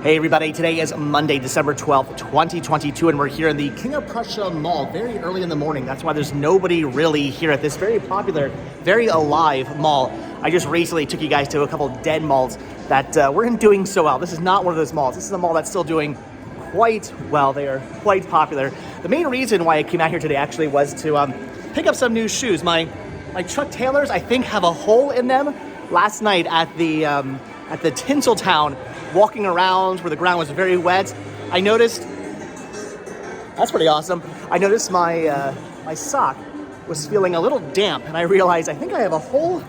Hey everybody, today is Monday, December 12th, 2022, and we're here in the King of Prussia Mall very early in the morning. That's why there's nobody really here at this very popular, very alive mall. I just recently took you guys to a couple dead malls that weren't doing so well. This is not one of those malls. This is a mall that's still doing quite well. They are quite popular. The main reason why I came out here today actually was to pick up some new shoes. My Chuck Taylors, I think, have a hole in them. Last night at the Tinseltown, walking around where the ground was very wet, I noticed, that's pretty awesome, I noticed my sock was feeling a little damp, and I realized I think I have a hole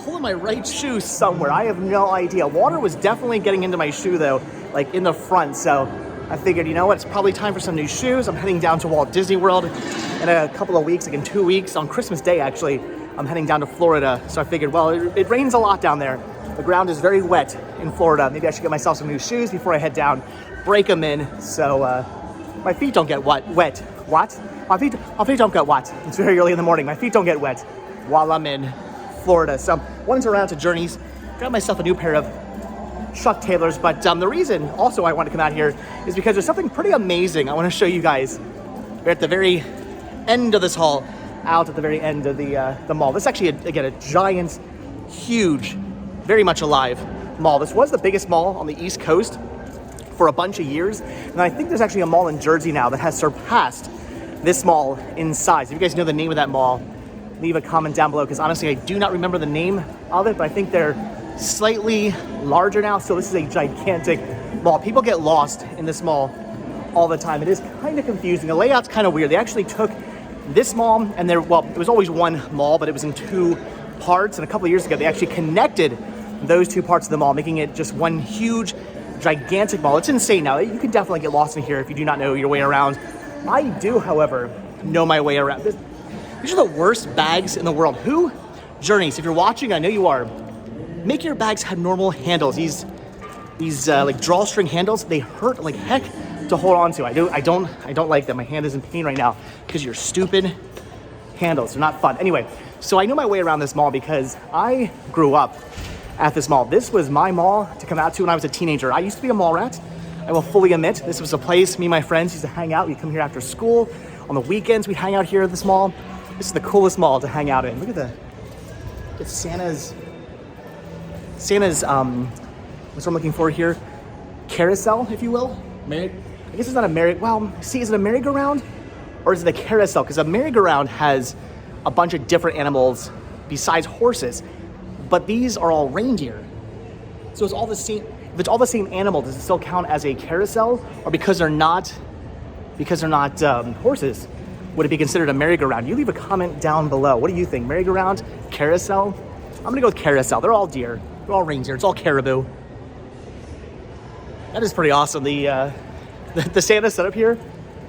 in my right shoe somewhere. I have no idea. Water was definitely getting into my shoe though, like in the front, so I figured, you know what, it's probably time for some new shoes. I'm heading down to Walt Disney World in a couple of weeks, like in 2 weeks, on Christmas Day actually. I'm heading down to Florida, so I figured, well, it rains a lot down there. The ground is very wet in Florida. Maybe I should get myself some new shoes before I head down, break them in, so my feet don't get wet. What? My feet don't get wet. It's very early in the morning. My feet don't get wet while I'm in Florida. So I wanted to run out to Journeys, got myself a new pair of Chuck Taylors, but the reason also I want to come out here is because there's something pretty amazing I want to show you guys. We're at the very end of this hall, out at the very end of the mall. This is actually, again, a giant, huge, very much alive mall. This was the biggest mall on the East Coast for a bunch of years, and I think there's actually a mall in Jersey now that has surpassed this mall in size. If you guys know the name of that mall, leave a comment down below, because honestly I do not remember the name of it, but I think they're slightly larger now. So this is a gigantic mall. People get lost in this mall all the time. It is kind of confusing. The layout's kind of weird. They actually took this mall and it was always one mall, but it was in two parts, and a couple of years ago they actually connected those two parts of the mall, making it just one huge, gigantic mall. It's insane now. You can definitely get lost in here if you do not know your way around. I do, however, know my way around. These are the worst bags in the world. Journeys, if you're watching, I know you are, make your bags have normal handles. These like drawstring handles, they hurt like heck to hold on to. I don't like them. My hand is in pain right now because your stupid handles. They're not fun. Anyway, so I know my way around this mall because I grew up at this mall. This was my mall to come out to when I was a teenager. I used to be a Mallrat. I will fully admit, this was a place me and my friends used to hang out. We'd come here after school. On the weekends, we'd hang out here at this mall. This is the coolest mall to hang out in. Look at Santa's, what's what I'm looking for here? Carousel, if you will. I guess it's not a is it a merry-go-round? Or is it a carousel? Because a merry-go-round has a bunch of different animals besides horses. But these are all reindeer. So it's all the same. If it's all the same animal, does it still count as a carousel? Or because they're not horses, would it be considered a merry-go-round? You leave a comment down below. What do you think? Merry-go-round? Carousel? I'm gonna go with carousel. They're all deer. They're all reindeer. It's all caribou. That is pretty awesome. The Santa setup here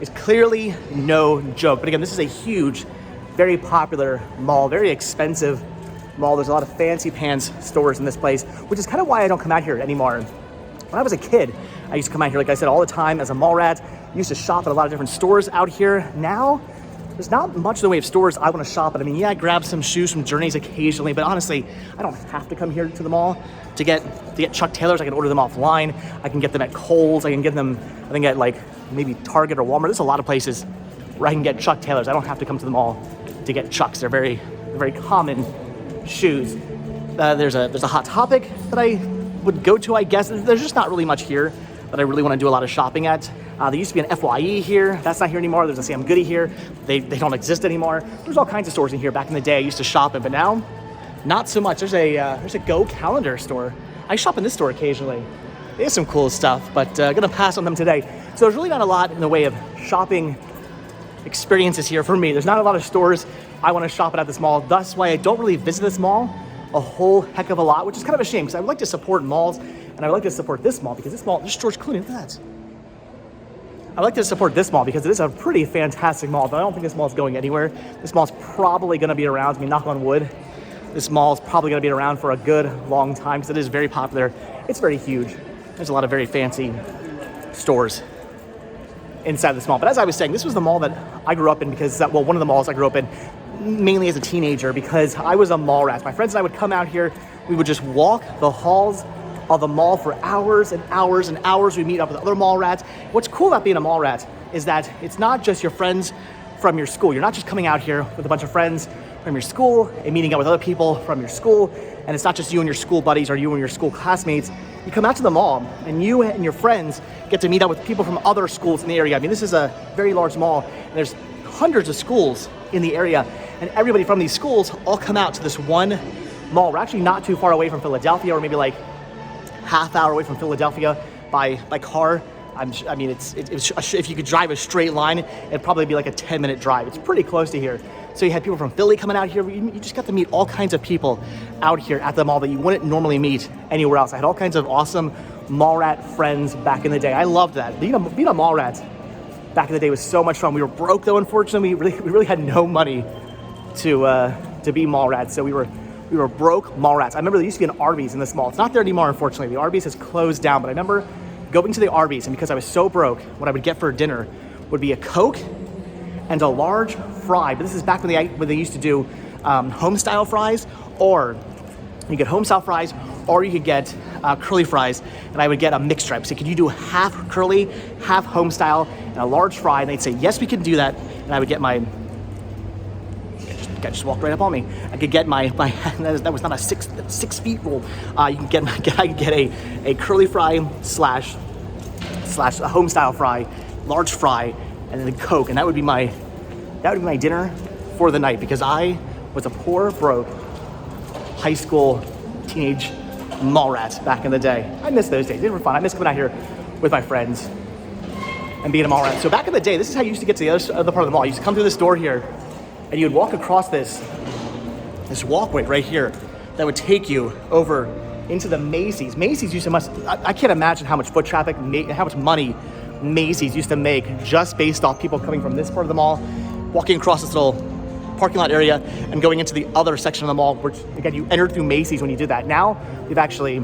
is clearly no joke. But again, this is a huge, very popular mall, very expensive mall. There's a lot of fancy pants stores in this place, which is kind of why I don't come out here anymore. When I was a kid, I used to come out here, like I said, all the time as a mall rat. I used to shop at a lot of different stores out here. Now, there's not much in the way of stores I want to shop at. I mean, yeah, I grab some shoes from Journeys occasionally, but honestly, I don't have to come here to the mall to get Chuck Taylors. I can order them offline. I can get them at Kohl's. I can get them, I think, at like maybe Target or Walmart. There's a lot of places where I can get Chuck Taylors. I don't have to come to the mall to get Chucks. They're very common shoes. There's a Hot Topic that I would go to, I guess. There's just not really much here that I really want to do a lot of shopping at. There used to be an FYE here. That's not here anymore. There's a Sam Goody here. They don't exist anymore. There's all kinds of stores in here. Back in the day, I used to shop in, but now, not so much. There's a Go Calendar store. I shop in this store occasionally. They have some cool stuff, but gonna pass on them today. So there's really not a lot in the way of shopping experiences here for me. There's not a lot of stores I want to shop at this mall. That's why I don't really visit this mall a whole heck of a lot, which is kind of a shame because I would like to support malls, and I would like to support this mall because this mall, there's George Clooney, look at that. I like to support this mall because it is a pretty fantastic mall, but I don't think this mall is going anywhere. This mall is probably going to be around. I mean, knock on wood, this mall is probably going to be around for a good long time because it is very popular. It's very huge. There's a lot of very fancy stores inside this mall. But as I was saying, this was the mall that I grew up in because, one of the malls I grew up in mainly as a teenager because I was a mall rat. My friends and I would come out here. We would just walk the halls of the mall for hours and hours and hours. We meet up with other mall rats. What's cool about being a mall rat is that it's not just your friends from your school. You're not just coming out here with a bunch of friends from your school and meeting up with other people from your school. And it's not just you and your school buddies or you and your school classmates. You come out to the mall and you and your friends get to meet up with people from other schools in the area. I mean, this is a very large mall and there's hundreds of schools in the area, and everybody from these schools all come out to this one mall. We're actually not too far away from Philadelphia, or maybe like half hour away from Philadelphia by car. I mean, if you could drive a straight line, it'd probably be like a 10-minute drive. It's pretty close to here. So you had people from Philly coming out here. You just got to meet all kinds of people out here at the mall that you wouldn't normally meet anywhere else. I had all kinds of awesome mall rat friends back in the day. I loved that. Being a mall rat back in the day was so much fun. We were broke though, unfortunately. We really had no money to be mall rats. So we were broke mall rats. I remember there used to be an Arby's in this mall. It's not there anymore, unfortunately. The Arby's has closed down, but I remember going to the Arby's, and because I was so broke, what I would get for dinner would be a Coke and a large fry. But this is back when they used to do home style fries, or you get home style fries, or you could get curly fries, and I would get a mixed stripe. So could you do half curly, half home style, and a large fry? And they'd say, yes, we can do that. And I would get my, guy just walked right up on me. I could get my that was not a 6 feet rule. I could get a curly fry slash a home style fry, large fry, and then a Coke, and that would be my dinner for the night, because I was a poor, broke high school teenage mall rat back in the day. I miss those days. They were fun. I miss coming out here with my friends and being a mall rat. So back in the day, this is how you used to get to the other part of the mall. You used to come through this door here, and you would walk across this walkway right here that would take you over into the Macy's. Macy's used to I can't imagine how much foot traffic, how much money Macy's used to make just based off people coming from this part of the mall, walking across this little parking lot area and going into the other section of the mall, which again, you entered through Macy's when you did that. Now we've actually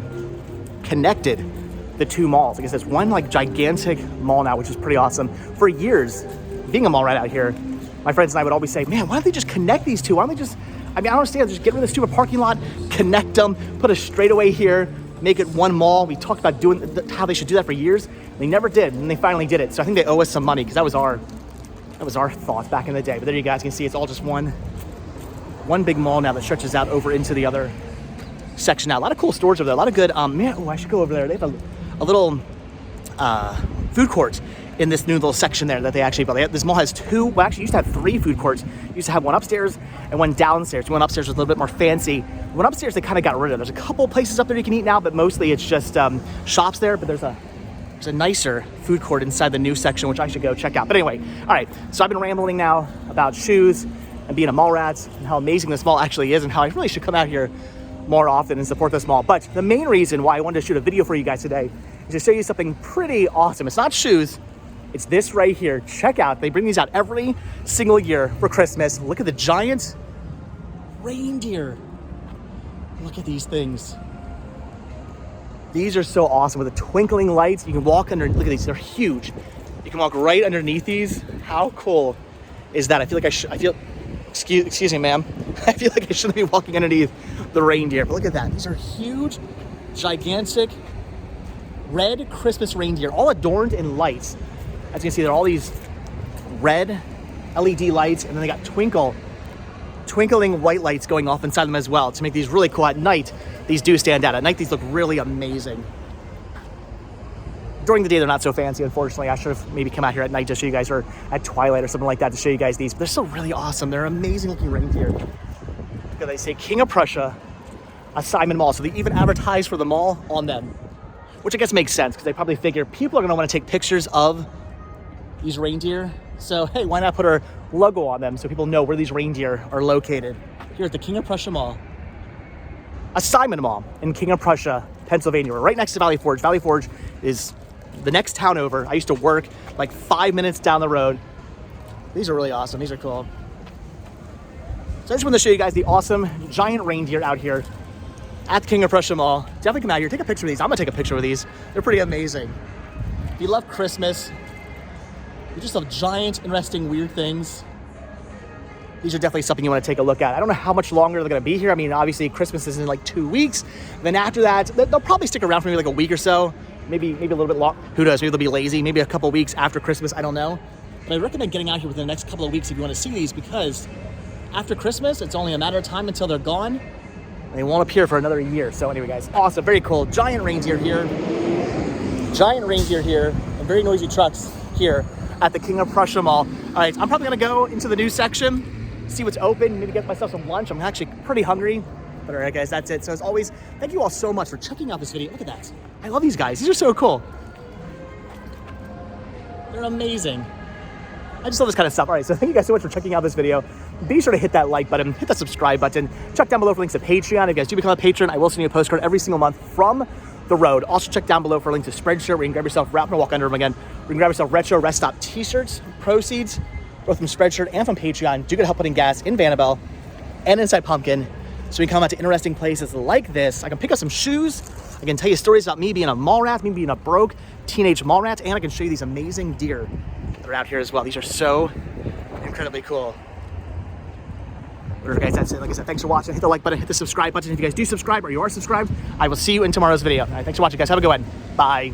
connected the two malls. I guess there's one like gigantic mall now, which is pretty awesome. For years, being a mall rat out here, my friends and I would always say, man, why don't they just connect these two? Why don't they just, I don't understand, just get rid of this stupid parking lot, connect them, put a straightaway here, make it one mall. We talked about doing how they should do that for years. They never did, and they finally did it. So I think they owe us some money, because that was our thoughts back in the day. But there you guys can see it's all just one big mall now that stretches out over into the other section now. A lot of cool stores over there, a lot of good, I should go over there. They have a little food court in this new little section there that they actually built. This mall has actually used to have 3 food courts. You used to have one upstairs and one downstairs. One upstairs was a little bit more fancy. One upstairs they kind of got rid of. There's a couple places up there you can eat now, but mostly it's just shops there. But there's a nicer food court inside the new section, which I should go check out. But anyway, all right, so I've been rambling now about shoes and being a mall rat and how amazing this mall actually is and how I really should come out here more often and support this mall. But the main reason why I wanted to shoot a video for you guys today is to show you something pretty awesome. It's not shoes, it's this right here. Check out, they bring these out every single year for Christmas. Look at the giant reindeer. Look at these things. These are so awesome with the twinkling lights. You can walk under, look at these, they're huge. You can walk right underneath these. How cool is that? I feel like excuse me, ma'am. I feel like I shouldn't be walking underneath the reindeer, but look at that. These are huge, gigantic, red Christmas reindeer, all adorned in lights. As you can see, there are all these red LED lights, and then they got twinkling white lights going off inside them as well to make these really cool. At night, these do stand out. At night, these look really amazing. During the day, they're not so fancy, unfortunately. I should have maybe come out here at night to show you guys, or at twilight or something like that to show you guys these. But they're still really awesome. They're amazing looking reindeer. Look, they say King of Prussia, a Simon Mall. So they even advertise for the mall on them, which I guess makes sense because they probably figure people are going to want to take pictures of these reindeer. So, hey, why not put our logo on them so people know where these reindeer are located? Here at the King of Prussia Mall, a Simon Mall in King of Prussia, Pennsylvania. We're right next to Valley Forge. Valley Forge is the next town over. I used to work like 5 minutes down the road. These are really awesome. These are cool. So I just wanted to show you guys the awesome giant reindeer out here at the King of Prussia Mall. Definitely come out here, take a picture of these. I'm gonna take a picture of these. They're pretty amazing. If you love Christmas, you just love giant, interesting, weird things, these are definitely something you want to take a look at. I don't know how much longer they're going to be here. I mean, obviously Christmas is in like 2 weeks. Then after that, they'll probably stick around for maybe like a week or so. Maybe a little bit long. Who knows? Maybe they'll be lazy. Maybe a couple weeks after Christmas. I don't know. But I recommend getting out here within the next couple of weeks if you want to see these, because after Christmas, it's only a matter of time until they're gone. And they won't appear for another year. So anyway, guys, awesome. Very cool. Giant reindeer here. Giant reindeer here. And very noisy trucks here at the King of Prussia Mall. All right, I'm probably going to go into the news section, see what's open, maybe get myself some lunch. I'm actually pretty hungry. But all right, guys, that's it. So as always, thank you all so much for checking out this video. Look at that. I love these guys. These are so cool. They're amazing. I just love this kind of stuff. All right, so thank you guys so much for checking out this video. Be sure to hit that like button, hit that subscribe button. Check down below for links to Patreon. If you guys do become a patron, I will send you a postcard every single month from the road. Also check down below for a link to Spreadshirt, where you can grab yourself, wrap and walk under them again. You can grab yourself retro rest stop t-shirts. Proceeds both from Spreadshirt and from Patreon do good help putting gas in Vanabelle and inside Pumpkin, so we can come out to interesting places like this. I can pick up some shoes. I can tell you stories about me being a Mallrat, me being a broke teenage Mallrat, and I can show you these amazing deer that are out here as well. These are so incredibly cool. Whatever, guys, that's it. Like I said, thanks for watching. Hit the like button, hit the subscribe button. If you guys do subscribe or you are subscribed, I will see you in tomorrow's video. All right, thanks for watching, guys. Have a good one. Bye.